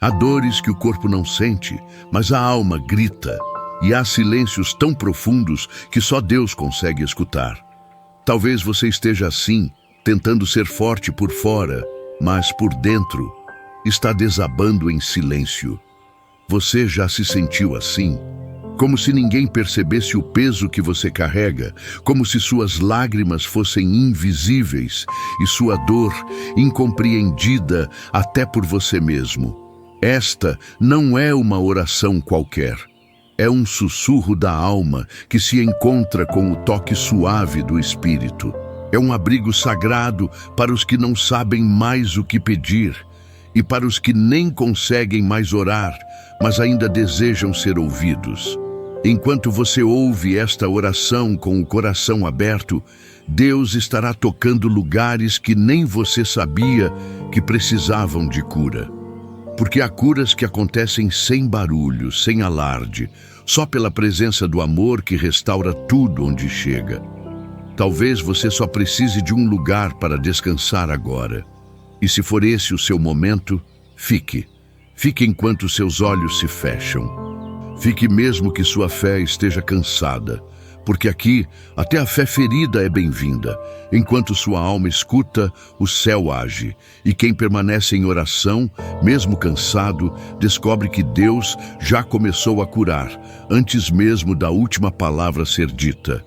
Há dores que o corpo não sente, mas a alma grita. E há silêncios tão profundos que só Deus consegue escutar. Talvez você esteja assim, tentando ser forte por fora, mas por dentro está desabando em silêncio. Você já se sentiu assim? Como se ninguém percebesse o peso que você carrega, como se suas lágrimas fossem invisíveis e sua dor incompreendida até por você mesmo. Esta não é uma oração qualquer. É um sussurro da alma que se encontra com o toque suave do Espírito. É um abrigo sagrado para os que não sabem mais o que pedir e para os que nem conseguem mais orar, mas ainda desejam ser ouvidos. Enquanto você ouve esta oração com o coração aberto, Deus estará tocando lugares que nem você sabia que precisavam de cura. Porque há curas que acontecem sem barulho, sem alarde, só pela presença do amor que restaura tudo onde chega. Talvez você só precise de um lugar para descansar agora. E se for esse o seu momento, fique. Fique enquanto seus olhos se fecham. Fique mesmo que sua fé esteja cansada. Porque aqui, até a fé ferida é bem-vinda. Enquanto sua alma escuta, o céu age. E quem permanece em oração, mesmo cansado, descobre que Deus já começou a curar, antes mesmo da última palavra ser dita.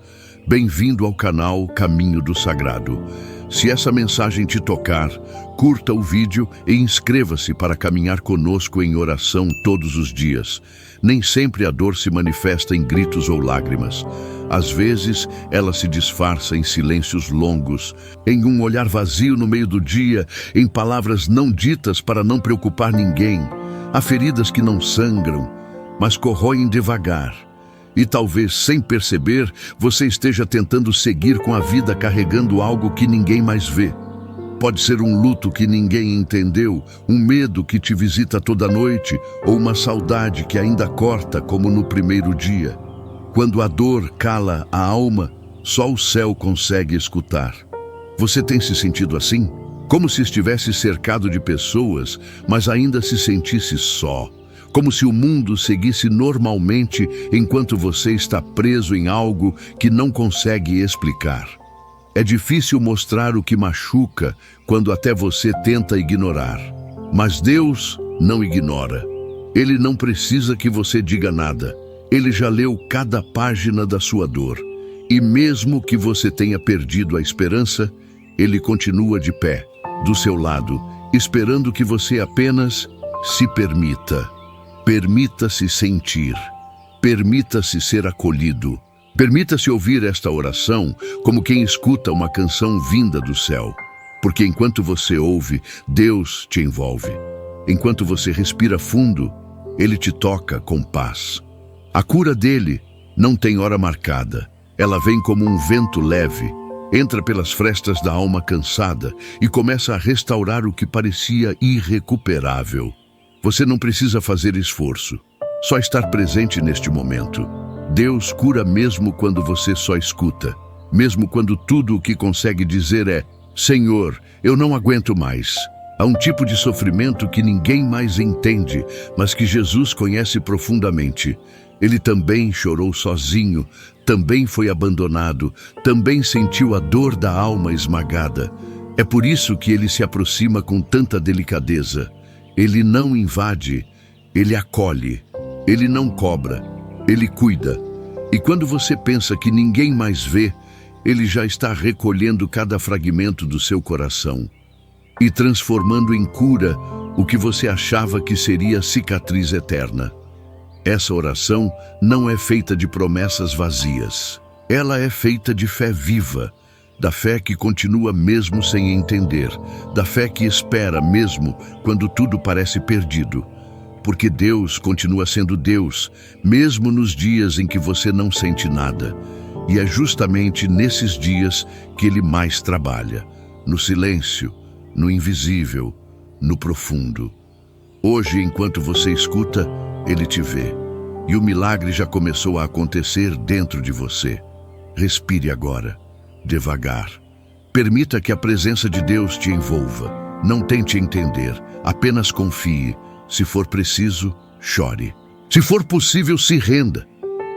Bem-vindo ao canal Caminho do Sagrado. Se essa mensagem te tocar, curta o vídeo e inscreva-se para caminhar conosco em oração todos os dias. Nem sempre a dor se manifesta em gritos ou lágrimas. Às vezes, ela se disfarça em silêncios longos, em um olhar vazio no meio do dia, em palavras não ditas para não preocupar ninguém. Há feridas que não sangram, mas corroem devagar. E talvez, sem perceber, você esteja tentando seguir com a vida carregando algo que ninguém mais vê. Pode ser um luto que ninguém entendeu, um medo que te visita toda noite, ou uma saudade que ainda corta como no primeiro dia. Quando a dor cala a alma, só o céu consegue escutar. Você tem se sentido assim? Como se estivesse cercado de pessoas, mas ainda se sentisse só. Como se o mundo seguisse normalmente enquanto você está preso em algo que não consegue explicar. É difícil mostrar o que machuca quando até você tenta ignorar. Mas Deus não ignora. Ele não precisa que você diga nada. Ele já leu cada página da sua dor. E mesmo que você tenha perdido a esperança, Ele continua de pé, do seu lado, esperando que você apenas se permita. Permita-se sentir. Permita-se ser acolhido. Permita-se ouvir esta oração como quem escuta uma canção vinda do céu. Porque enquanto você ouve, Deus te envolve. Enquanto você respira fundo, Ele te toca com paz. A cura dele não tem hora marcada. Ela vem como um vento leve, entra pelas frestas da alma cansada e começa a restaurar o que parecia irrecuperável. Você não precisa fazer esforço, só estar presente neste momento. Deus cura mesmo quando você só escuta, mesmo quando tudo o que consegue dizer é: Senhor, eu não aguento mais. Há um tipo de sofrimento que ninguém mais entende, mas que Jesus conhece profundamente. Ele também chorou sozinho, também foi abandonado, também sentiu a dor da alma esmagada. É por isso que ele se aproxima com tanta delicadeza. Ele não invade, ele acolhe, ele não cobra, ele cuida. E quando você pensa que ninguém mais vê, ele já está recolhendo cada fragmento do seu coração e transformando em cura o que você achava que seria cicatriz eterna. Essa oração não é feita de promessas vazias. Ela é feita de fé viva, da fé que continua mesmo sem entender, da fé que espera mesmo quando tudo parece perdido. Porque Deus continua sendo Deus, mesmo nos dias em que você não sente nada. E é justamente nesses dias que Ele mais trabalha, no silêncio, no invisível, no profundo. Hoje, enquanto você escuta, Ele te vê. E o milagre já começou a acontecer dentro de você. Respire agora, devagar. Permita que a presença de Deus te envolva. Não tente entender, apenas confie. Se for preciso, chore. Se for possível, se renda.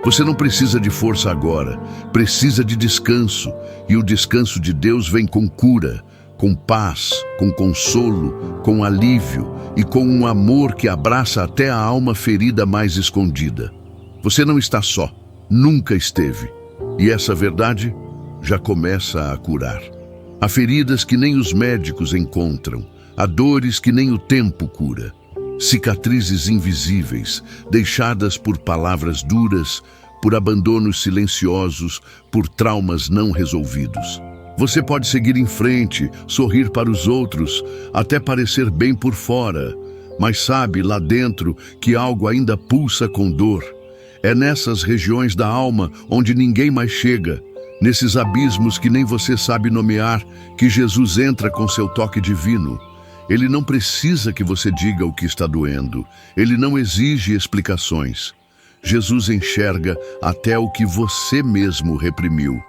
Você não precisa de força agora, precisa de descanso. E o descanso de Deus vem com cura, com paz, com consolo, com alívio e com um amor que abraça até a alma ferida mais escondida. Você não está só, nunca esteve. E essa verdade já começa a curar. Há feridas que nem os médicos encontram, há dores que nem o tempo cura. Cicatrizes invisíveis, deixadas por palavras duras, por abandonos silenciosos, por traumas não resolvidos. Você pode seguir em frente, sorrir para os outros, até parecer bem por fora, mas sabe lá dentro que algo ainda pulsa com dor. É nessas regiões da alma onde ninguém mais chega, nesses abismos que nem você sabe nomear, que Jesus entra com seu toque divino. Ele não precisa que você diga o que está doendo. Ele não exige explicações. Jesus enxerga até o que você mesmo reprimiu.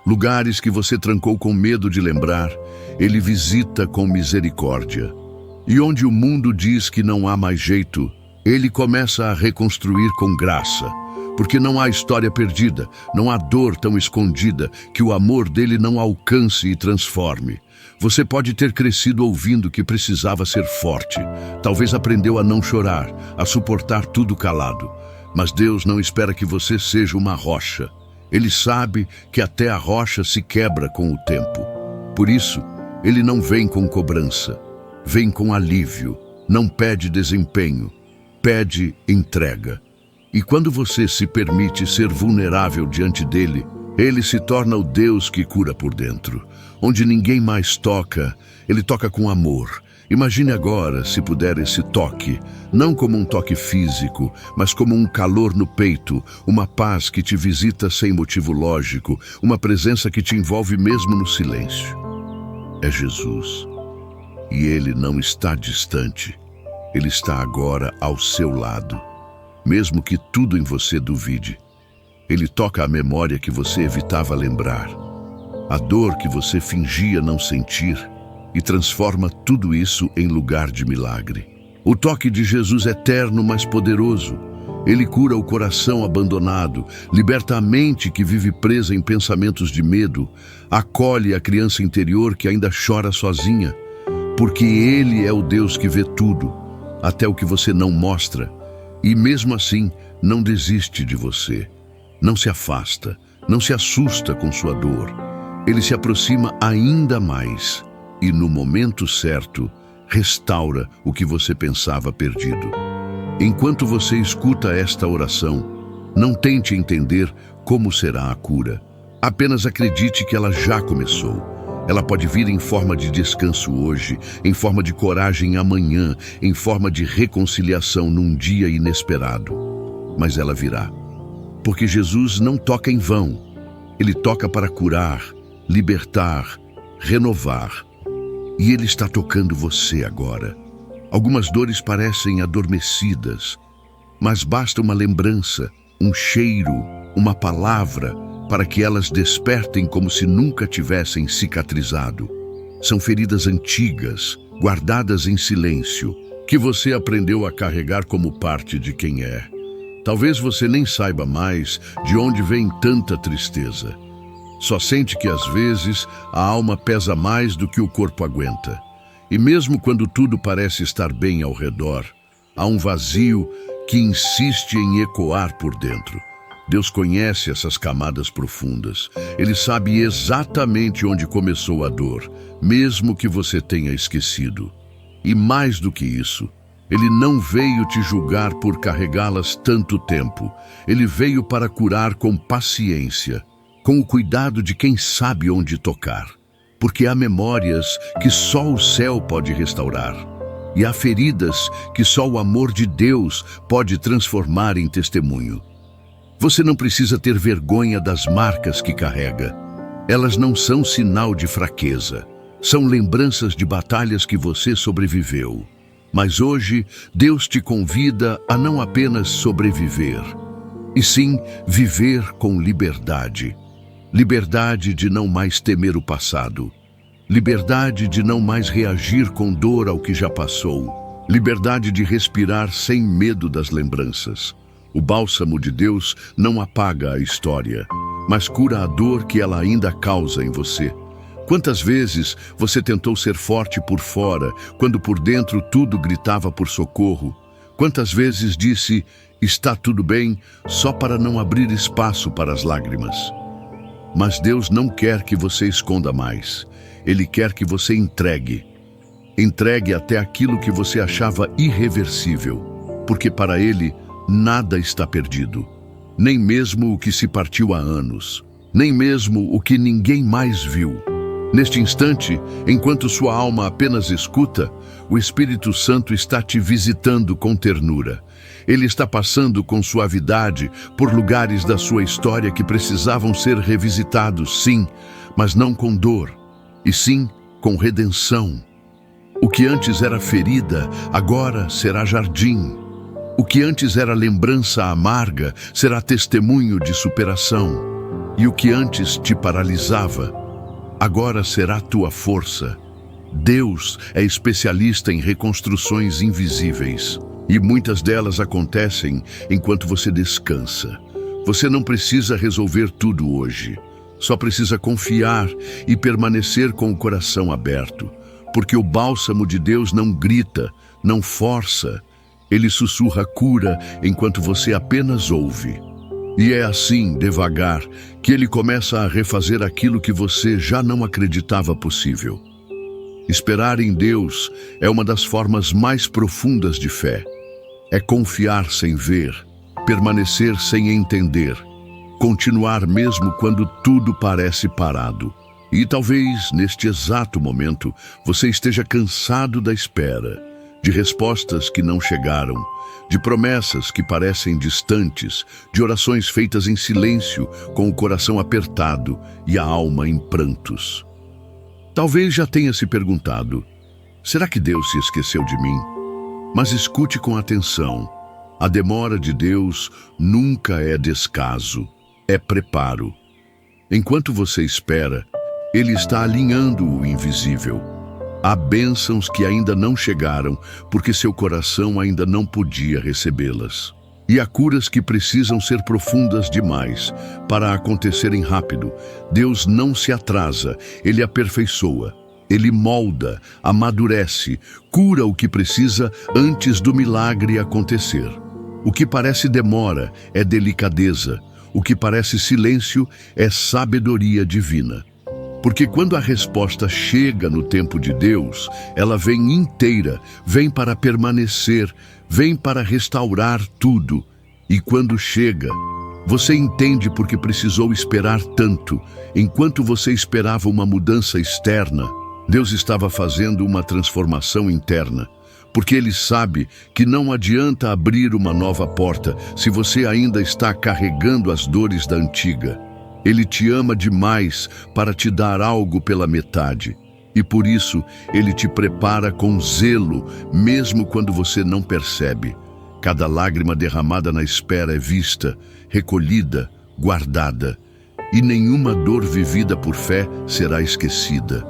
Lugares que você trancou com medo de lembrar, Ele visita com misericórdia. E onde o mundo diz que não há mais jeito, Ele começa a reconstruir com graça. Porque não há história perdida, não há dor tão escondida que o amor dele não alcance e transforme. Você pode ter crescido ouvindo que precisava ser forte. Talvez aprendeu a não chorar, a suportar tudo calado. Mas Deus não espera que você seja uma rocha. Ele sabe que até a rocha se quebra com o tempo. Por isso, Ele não vem com cobrança. Vem com alívio. Não pede desempenho. Pede entrega. E quando você se permite ser vulnerável diante dele, Ele se torna o Deus que cura por dentro. Onde ninguém mais toca, Ele toca com amor. Imagine agora, se puder, esse toque, não como um toque físico, mas como um calor no peito, uma paz que te visita sem motivo lógico, uma presença que te envolve mesmo no silêncio. É Jesus. E Ele não está distante. Ele está agora ao seu lado. Mesmo que tudo em você duvide, Ele toca a memória que você evitava lembrar, a dor que você fingia não sentir, e transforma tudo isso em lugar de milagre. O toque de Jesus é eterno, mas poderoso. Ele cura o coração abandonado, liberta a mente que vive presa em pensamentos de medo, acolhe a criança interior que ainda chora sozinha, porque Ele é o Deus que vê tudo, até o que você não mostra. E mesmo assim, não desiste de você. Não se afasta, não se assusta com sua dor. Ele se aproxima ainda mais e, no momento certo, restaura o que você pensava perdido. Enquanto você escuta esta oração, não tente entender como será a cura. Apenas acredite que ela já começou. Ela pode vir em forma de descanso hoje, em forma de coragem amanhã, em forma de reconciliação num dia inesperado. Mas ela virá. Porque Jesus não toca em vão. Ele toca para curar, libertar, renovar. E Ele está tocando você agora. Algumas dores parecem adormecidas, mas basta uma lembrança, um cheiro, uma palavra, para que elas despertem como se nunca tivessem cicatrizado. São feridas antigas, guardadas em silêncio, que você aprendeu a carregar como parte de quem é. Talvez você nem saiba mais de onde vem tanta tristeza. Só sente que às vezes a alma pesa mais do que o corpo aguenta. E mesmo quando tudo parece estar bem ao redor, há um vazio que insiste em ecoar por dentro. Deus conhece essas camadas profundas. Ele sabe exatamente onde começou a dor, mesmo que você tenha esquecido. E mais do que isso, Ele não veio te julgar por carregá-las tanto tempo. Ele veio para curar com paciência, com o cuidado de quem sabe onde tocar. Porque há memórias que só o céu pode restaurar. E há feridas que só o amor de Deus pode transformar em testemunho. Você não precisa ter vergonha das marcas que carrega. Elas não são sinal de fraqueza. São lembranças de batalhas que você sobreviveu. Mas hoje, Deus te convida a não apenas sobreviver, e sim viver com liberdade. Liberdade de não mais temer o passado. Liberdade de não mais reagir com dor ao que já passou. liberdade de respirar sem medo das lembranças. O bálsamo de Deus não apaga a história, mas cura a dor que ela ainda causa em você. Quantas vezes você tentou ser forte por fora, quando por dentro tudo gritava por socorro? Quantas vezes disse, está tudo bem, só para não abrir espaço para as lágrimas? Mas Deus não quer que você esconda mais. Ele quer que você entregue. Entregue até aquilo que você achava irreversível, porque para Ele nada está perdido. Nem mesmo o que se partiu há anos. Nem mesmo o que ninguém mais viu. Neste instante, enquanto sua alma apenas escuta, o Espírito Santo está te visitando com ternura. Ele está passando com suavidade por lugares da sua história que precisavam ser revisitados, sim, mas não com dor, e sim com redenção. O que antes era ferida, agora será jardim. O que antes era lembrança amarga, será testemunho de superação. E o que antes te paralisava, agora será tua força. Deus é especialista em reconstruções invisíveis, e muitas delas acontecem enquanto você descansa. Você não precisa resolver tudo hoje, só precisa confiar e permanecer com o coração aberto, porque o bálsamo de Deus não grita, não força, ele sussurra cura enquanto você apenas ouve. E é assim, devagar, que ele começa a refazer aquilo que você já não acreditava possível. Esperar em Deus é uma das formas mais profundas de fé. É confiar sem ver, permanecer sem entender, continuar mesmo quando tudo parece parado. E talvez, neste exato momento, você esteja cansado da espera, de respostas que não chegaram, de promessas que parecem distantes, de orações feitas em silêncio, com o coração apertado e a alma em prantos. Talvez já tenha se perguntado, será que Deus se esqueceu de mim? Mas escute com atenção, a demora de Deus nunca é descaso, é preparo. Enquanto você espera, Ele está alinhando o invisível. Há bênçãos que ainda não chegaram, porque seu coração ainda não podia recebê-las. E há curas que precisam ser profundas demais para acontecerem rápido. Deus não se atrasa, Ele aperfeiçoa. Ele molda, amadurece, cura o que precisa antes do milagre acontecer. O que parece demora é delicadeza. O que parece silêncio é sabedoria divina. Porque quando a resposta chega no tempo de Deus, ela vem inteira, vem para permanecer, vem para restaurar tudo. E quando chega, você entende porque precisou esperar tanto. Enquanto você esperava uma mudança externa, Deus estava fazendo uma transformação interna. Porque Ele sabe que não adianta abrir uma nova porta se você ainda está carregando as dores da antiga. Ele te ama demais para te dar algo pela metade. E por isso, Ele te prepara com zelo, mesmo quando você não percebe. Cada lágrima derramada na espera é vista, recolhida, guardada. E nenhuma dor vivida por fé será esquecida.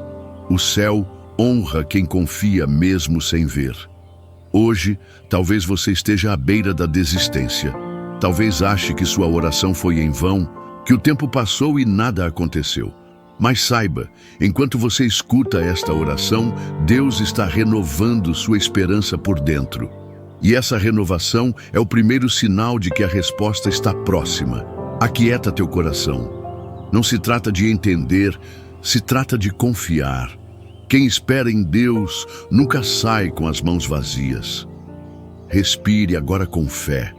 O céu honra quem confia mesmo sem ver. Hoje, talvez você esteja à beira da desistência. Talvez ache que sua oração foi em vão, que o tempo passou e nada aconteceu. Mas saiba, enquanto você escuta esta oração, Deus está renovando sua esperança por dentro. E essa renovação é o primeiro sinal de que a resposta está próxima. Aquieta teu coração. Não se trata de entender, se trata de confiar. Quem espera em Deus nunca sai com as mãos vazias. Respire agora com fé.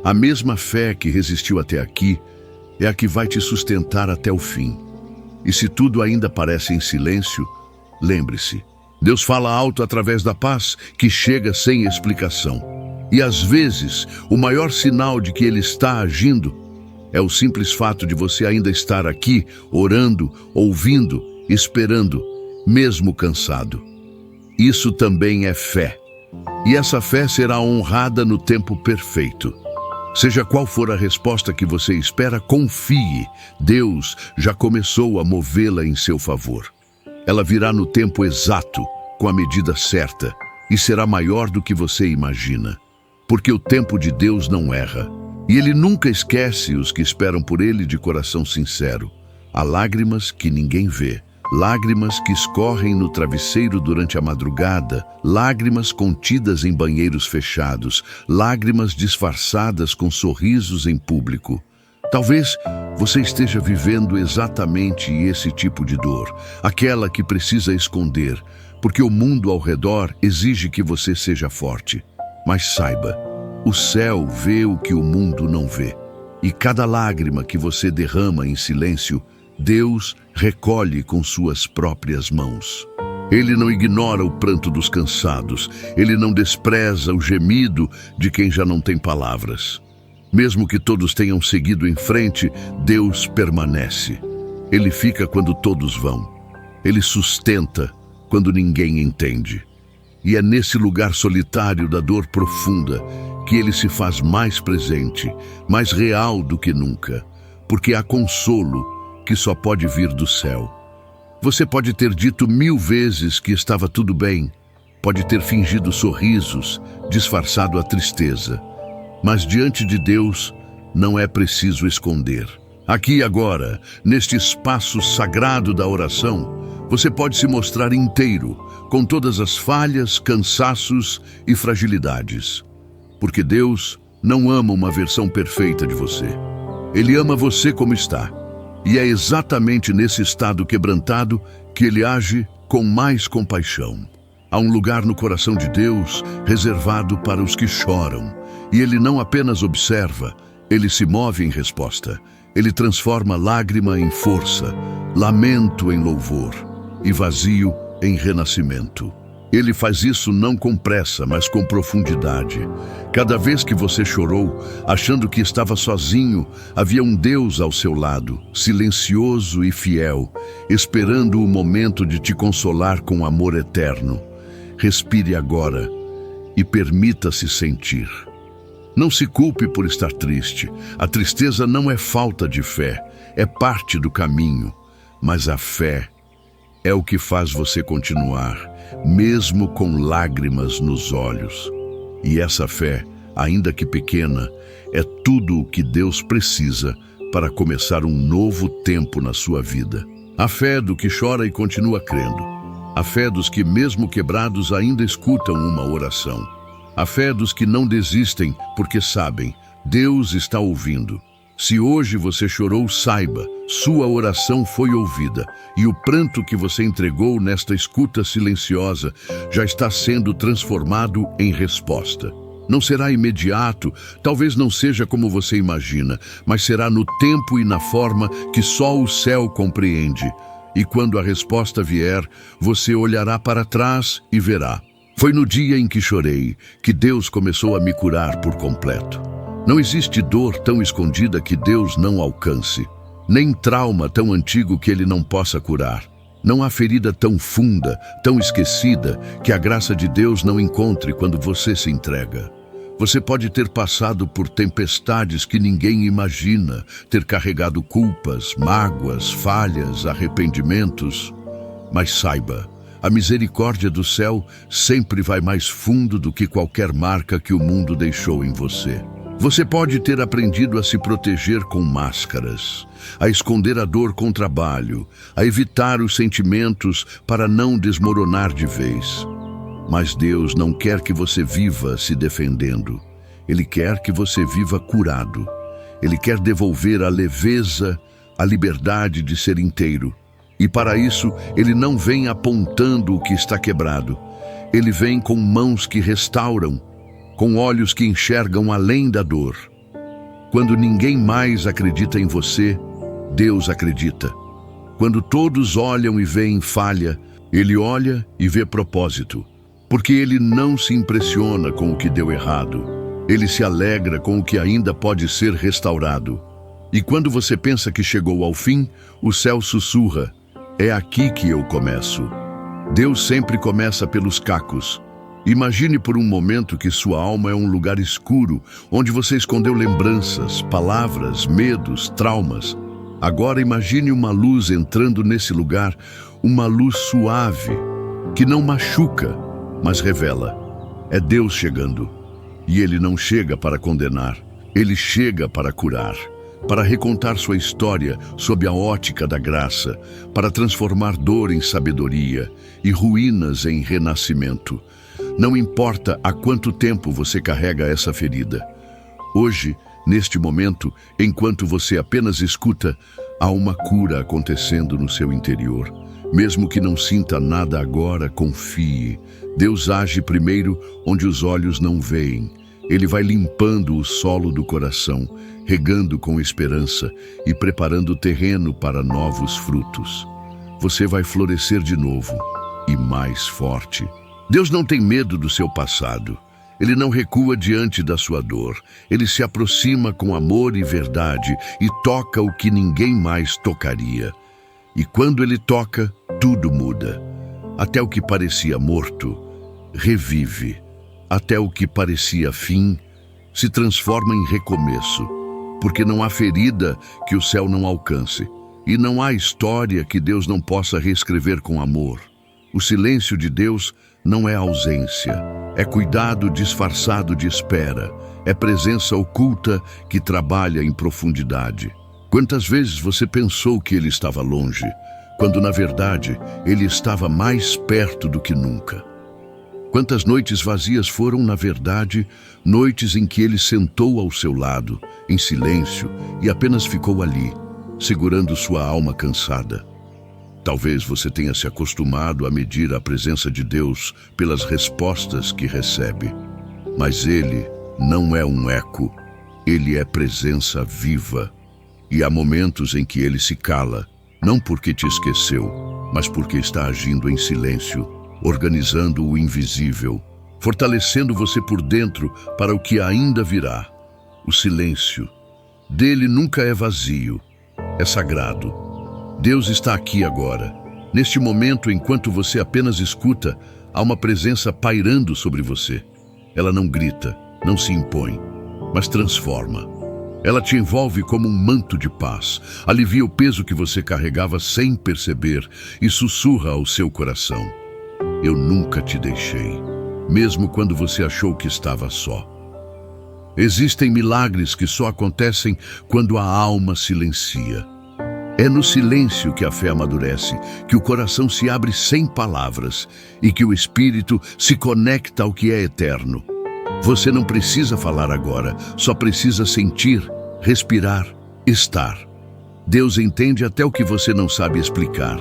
A mesma fé que resistiu até aqui é a que vai te sustentar até o fim. E se tudo ainda parece em silêncio, lembre-se, Deus fala alto através da paz que chega sem explicação. E às vezes, o maior sinal de que Ele está agindo é o simples fato de você ainda estar aqui, orando, ouvindo, esperando, mesmo cansado. Isso também é fé. E essa fé será honrada no tempo perfeito. Seja qual for a resposta que você espera, confie. Deus já começou a movê-la em seu favor. Ela virá no tempo exato, com a medida certa. e será maior do que você imagina. Porque o tempo de Deus não erra, e Ele nunca esquece os que esperam por Ele de coração sincero. Há lágrimas que ninguém vê, lágrimas que escorrem no travesseiro durante a madrugada, lágrimas contidas em banheiros fechados, lágrimas disfarçadas com sorrisos em público. Talvez você esteja vivendo exatamente esse tipo de dor, aquela que precisa esconder, porque o mundo ao redor exige que você seja forte. Mas saiba, o céu vê o que o mundo não vê. E cada lágrima que você derrama em silêncio, Deus recolhe com suas próprias mãos. Ele não ignora o pranto dos cansados, Ele não despreza o gemido de quem já não tem palavras. Mesmo que todos tenham seguido em frente, Deus permanece. Ele fica quando todos vão. Ele sustenta quando ninguém entende. E é nesse lugar solitário da dor profunda que Ele se faz mais presente, mais real do que nunca, porque há consolo que só pode vir do céu. Você pode ter dito 1000 vezes que estava tudo bem, pode ter fingido sorrisos, disfarçado a tristeza, mas diante de Deus não é preciso esconder. Aqui e agora, neste espaço sagrado da oração, você pode se mostrar inteiro, com todas as falhas, cansaços e fragilidades. Porque Deus não ama uma versão perfeita de você. Ele ama você como está. E é exatamente nesse estado quebrantado que Ele age com mais compaixão. Há um lugar no coração de Deus reservado para os que choram. E Ele não apenas observa, Ele se move em resposta. Ele transforma lágrima em força, lamento em louvor e vazio em renascimento. Ele faz isso não com pressa, mas com profundidade. Cada vez que você chorou, achando que estava sozinho, havia um Deus ao seu lado, silencioso e fiel, esperando o momento de te consolar com amor eterno. Respire agora e permita-se sentir. Não se culpe por estar triste. A tristeza não é falta de fé, é parte do caminho. Mas a fé é o que faz você continuar, mesmo com lágrimas nos olhos. E essa fé, ainda que pequena, é tudo o que Deus precisa para começar um novo tempo na sua vida. A fé do que chora e continua crendo. A fé dos que, mesmo quebrados, ainda escutam uma oração. A fé dos que não desistem porque sabem, Deus está ouvindo. Se hoje você chorou, saiba, sua oração foi ouvida e o pranto que você entregou nesta escuta silenciosa já está sendo transformado em resposta. Não será imediato, talvez não seja como você imagina, mas será no tempo e na forma que só o céu compreende. E quando a resposta vier, você olhará para trás e verá. Foi no dia em que chorei que Deus começou a me curar por completo. Não existe dor tão escondida que Deus não alcance, nem trauma tão antigo que Ele não possa curar. Não há ferida tão funda, tão esquecida, que a graça de Deus não encontre quando você se entrega. Você pode ter passado por tempestades que ninguém imagina, ter carregado culpas, mágoas, falhas, arrependimentos. Mas saiba, a misericórdia do céu sempre vai mais fundo do que qualquer marca que o mundo deixou em você. Você pode ter aprendido a se proteger com máscaras, a esconder a dor com trabalho, a evitar os sentimentos para não desmoronar de vez. Mas Deus não quer que você viva se defendendo. Ele quer que você viva curado. Ele quer devolver a leveza, a liberdade de ser inteiro. E para isso, Ele não vem apontando o que está quebrado. Ele vem com mãos que restauram, com olhos que enxergam além da dor. Quando ninguém mais acredita em você, Deus acredita. Quando todos olham e veem falha, Ele olha e vê propósito. Porque Ele não se impressiona com o que deu errado. Ele se alegra com o que ainda pode ser restaurado. E quando você pensa que chegou ao fim, o céu sussurra: é aqui que eu começo. Deus sempre começa pelos cacos. Imagine por um momento que sua alma é um lugar escuro, onde você escondeu lembranças, palavras, medos, traumas. Agora imagine uma luz entrando nesse lugar, uma luz suave, que não machuca, mas revela. É Deus chegando. E Ele não chega para condenar, Ele chega para curar, para recontar sua história sob a ótica da graça, para transformar dor em sabedoria e ruínas em renascimento. Não importa há quanto tempo você carrega essa ferida. Hoje, neste momento, enquanto você apenas escuta, há uma cura acontecendo no seu interior. Mesmo que não sinta nada agora, confie. Deus age primeiro onde os olhos não veem. Ele vai limpando o solo do coração, regando com esperança e preparando o terreno para novos frutos. Você vai florescer de novo e mais forte. Deus não tem medo do seu passado. Ele não recua diante da sua dor. Ele se aproxima com amor e verdade e toca o que ninguém mais tocaria. E quando Ele toca, tudo muda. Até o que parecia morto, revive. Até o que parecia fim, se transforma em recomeço. Porque não há ferida que o céu não alcance. E não há história que Deus não possa reescrever com amor. O silêncio de Deus não é ausência. É cuidado disfarçado de espera. É presença oculta que trabalha em profundidade. Quantas vezes você pensou que Ele estava longe, quando na verdade Ele estava mais perto do que nunca? Quantas noites vazias foram, na verdade, noites em que Ele sentou ao seu lado, em silêncio, e apenas ficou ali, segurando sua alma cansada. Talvez você tenha se acostumado a medir a presença de Deus pelas respostas que recebe. Mas Ele não é um eco, Ele é presença viva. E há momentos em que Ele se cala, não porque te esqueceu, mas porque está agindo em silêncio, organizando o invisível, fortalecendo você por dentro para o que ainda virá. O silêncio dele nunca é vazio, é sagrado. Deus está aqui agora. Neste momento, enquanto você apenas escuta, há uma presença pairando sobre você. Ela não grita, não se impõe, mas transforma. Ela te envolve como um manto de paz, alivia o peso que você carregava sem perceber e sussurra ao seu coração. Eu nunca te deixei, mesmo quando você achou que estava só. Existem milagres que só acontecem quando a alma silencia. É no silêncio que a fé amadurece, que o coração se abre sem palavras e que o espírito se conecta ao que é eterno. Você não precisa falar agora, só precisa sentir, respirar, estar. Deus entende até o que você não sabe explicar.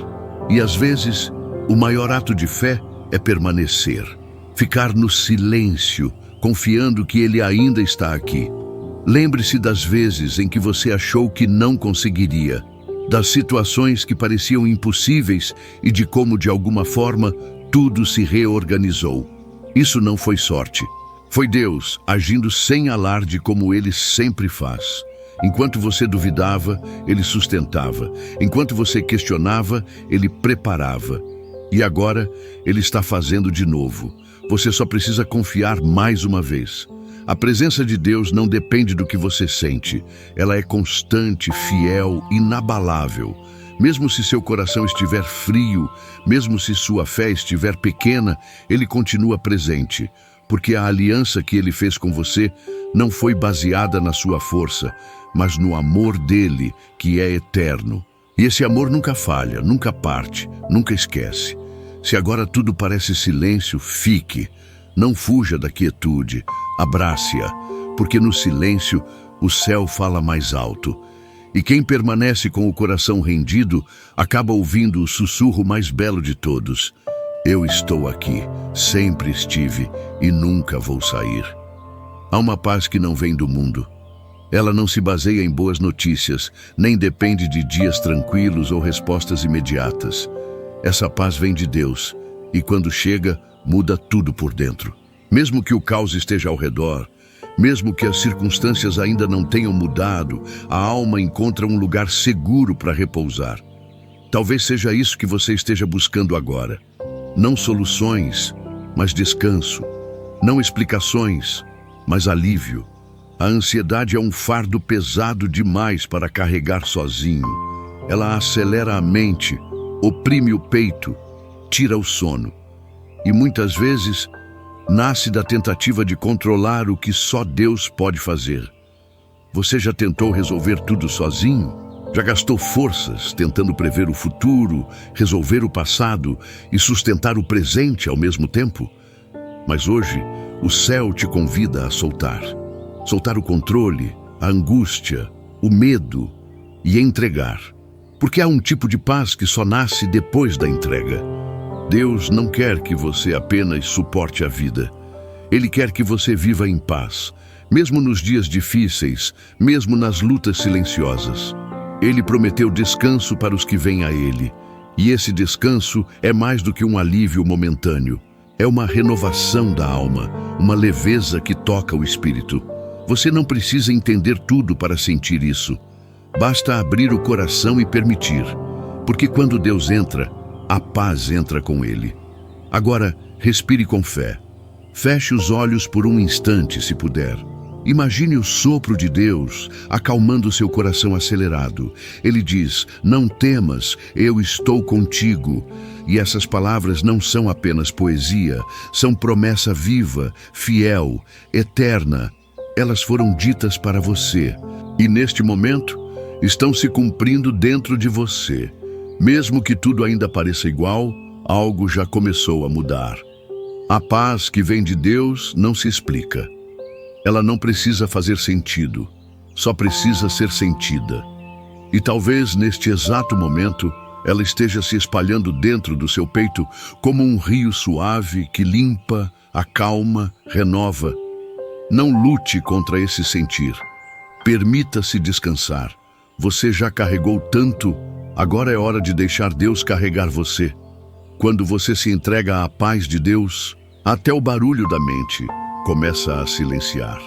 E às vezes, o maior ato de fé é permanecer, ficar no silêncio, confiando que Ele ainda está aqui. Lembre-se das vezes em que você achou que não conseguiria, das situações que pareciam impossíveis e de como, de alguma forma, tudo se reorganizou. Isso não foi sorte. Foi Deus agindo sem alarde como Ele sempre faz. Enquanto você duvidava, Ele sustentava. Enquanto você questionava, Ele preparava. E agora, Ele está fazendo de novo. Você só precisa confiar mais uma vez. A presença de Deus não depende do que você sente. Ela é constante, fiel, inabalável. Mesmo se seu coração estiver frio, mesmo se sua fé estiver pequena, Ele continua presente. Porque a aliança que Ele fez com você não foi baseada na sua força, mas no amor dEle, que é eterno. E esse amor nunca falha, nunca parte, nunca esquece. Se agora tudo parece silêncio, fique. Não fuja da quietude, abrace-a, porque no silêncio o céu fala mais alto. E quem permanece com o coração rendido acaba ouvindo o sussurro mais belo de todos. Eu estou aqui, sempre estive e nunca vou sair. Há uma paz que não vem do mundo. Ela não se baseia em boas notícias, nem depende de dias tranquilos ou respostas imediatas. Essa paz vem de Deus, e quando chega, muda tudo por dentro. Mesmo que o caos esteja ao redor, mesmo que as circunstâncias ainda não tenham mudado, a alma encontra um lugar seguro para repousar. Talvez seja isso que você esteja buscando agora. Não soluções, mas descanso. Não explicações, mas alívio. A ansiedade é um fardo pesado demais para carregar sozinho. Ela acelera a mente, oprime o peito, tira o sono. e muitas vezes nasce da tentativa de controlar o que só Deus pode fazer. Você já tentou resolver tudo sozinho? Já gastou forças tentando prever o futuro, resolver o passado e sustentar o presente ao mesmo tempo? Mas hoje, o céu te convida a soltar. Soltar o controle, a angústia, o medo e entregar. Porque há um tipo de paz que só nasce depois da entrega. Deus não quer que você apenas suporte a vida. Ele quer que você viva em paz, mesmo nos dias difíceis, mesmo nas lutas silenciosas. Ele prometeu descanso para os que vêm a Ele. E esse descanso é mais do que um alívio momentâneo. É uma renovação da alma, uma leveza que toca o espírito. Você não precisa entender tudo para sentir isso. Basta abrir o coração e permitir. Porque quando Deus entra, a paz entra com Ele. Agora, respire com fé. Feche os olhos por um instante, se puder. Imagine o sopro de Deus acalmando seu coração acelerado. Ele diz: não temas, eu estou contigo. E essas palavras não são apenas poesia, são promessa viva, fiel, eterna. Elas foram ditas para você. E neste momento, estão se cumprindo dentro de você. Mesmo que tudo ainda pareça igual, algo já começou a mudar. A paz que vem de Deus não se explica. Ela não precisa fazer sentido, só precisa ser sentida. E talvez neste exato momento, ela esteja se espalhando dentro do seu peito como um rio suave que limpa, acalma, renova. Não lute contra esse sentir. Permita-se descansar. Você já carregou tanto, agora é hora de deixar Deus carregar você. Quando você se entrega à paz de Deus, até o barulho da mente começa a silenciar.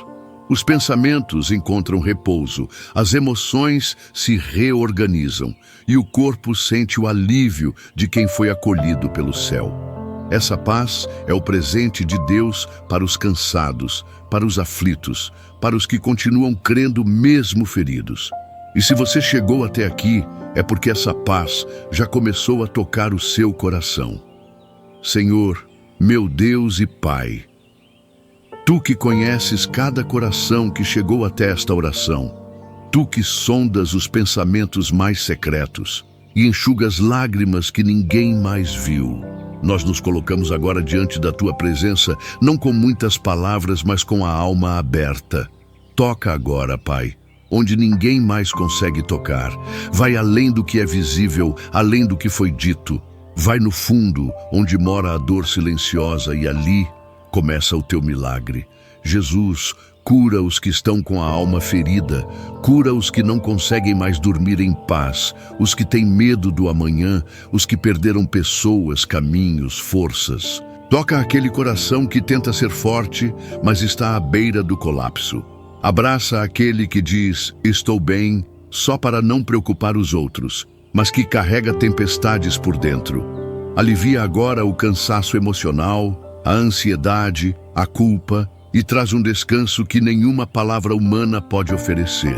Os pensamentos encontram repouso, as emoções se reorganizam e o corpo sente o alívio de quem foi acolhido pelo céu. Essa paz é o presente de Deus para os cansados, para os aflitos, para os que continuam crendo mesmo feridos. E se você chegou até aqui, é porque essa paz já começou a tocar o seu coração. Senhor, meu Deus e Pai, Tu que conheces cada coração que chegou até esta oração, Tu que sondas os pensamentos mais secretos e enxugas lágrimas que ninguém mais viu, nós nos colocamos agora diante da Tua presença, não com muitas palavras, mas com a alma aberta. Toca agora, Pai, onde ninguém mais consegue tocar. Vai além do que é visível, além do que foi dito. Vai no fundo, onde mora a dor silenciosa, e ali começa o Teu milagre. Jesus, cura os que estão com a alma ferida, cura os que não conseguem mais dormir em paz, os que têm medo do amanhã, os que perderam pessoas, caminhos, forças. Toca aquele coração que tenta ser forte, mas está à beira do colapso. Abraça aquele que diz, estou bem, só para não preocupar os outros, mas que carrega tempestades por dentro. Alivia agora o cansaço emocional, a ansiedade, a culpa e traz um descanso que nenhuma palavra humana pode oferecer.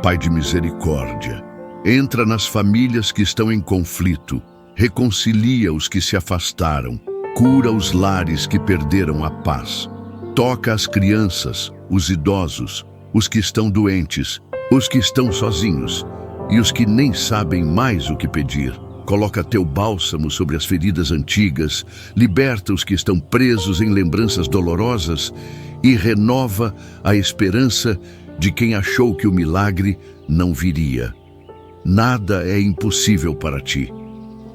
Pai de misericórdia, entra nas famílias que estão em conflito, reconcilia os que se afastaram, cura os lares que perderam a paz. Toca as crianças, os idosos, os que estão doentes, os que estão sozinhos e os que nem sabem mais o que pedir. Coloca Teu bálsamo sobre as feridas antigas, liberta os que estão presos em lembranças dolorosas e renova a esperança de quem achou que o milagre não viria. Nada é impossível para Ti.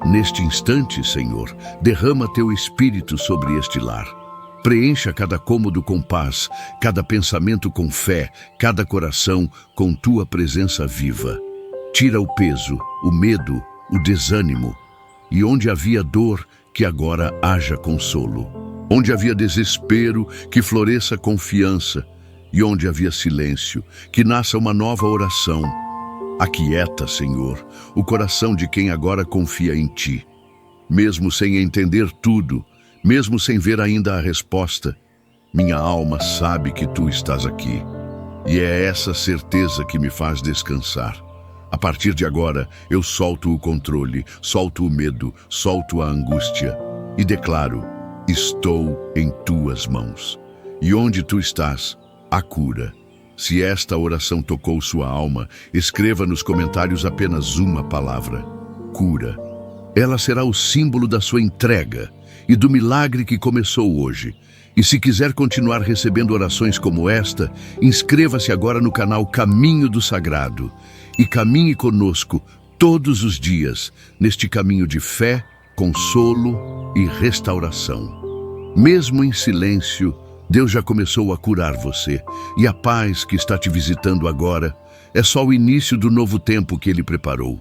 Neste instante, Senhor, derrama Teu Espírito sobre este lar. Preencha cada cômodo com paz, cada pensamento com fé, cada coração com Tua presença viva. Tira o peso, o medo, o desânimo, e onde havia dor, que agora haja consolo. Onde havia desespero, que floresça confiança, e onde havia silêncio, que nasça uma nova oração. Aquieta, Senhor, o coração de quem agora confia em Ti. Mesmo sem entender tudo, mesmo sem ver ainda a resposta, minha alma sabe que Tu estás aqui. E é essa certeza que me faz descansar. A partir de agora, eu solto o controle, solto o medo, solto a angústia e declaro, Estou em tuas mãos. E onde tu estás, há cura. Se esta oração tocou sua alma, escreva nos comentários apenas uma palavra: cura. Ela será o símbolo da sua entrega e do milagre que começou hoje. E se quiser continuar recebendo orações como esta, inscreva-se agora no canal Caminho do Sagrado e caminhe conosco todos os dias neste caminho de fé, consolo e restauração. Mesmo em silêncio, Deus já começou a curar você, e a paz que está te visitando agora é só o início do novo tempo que Ele preparou.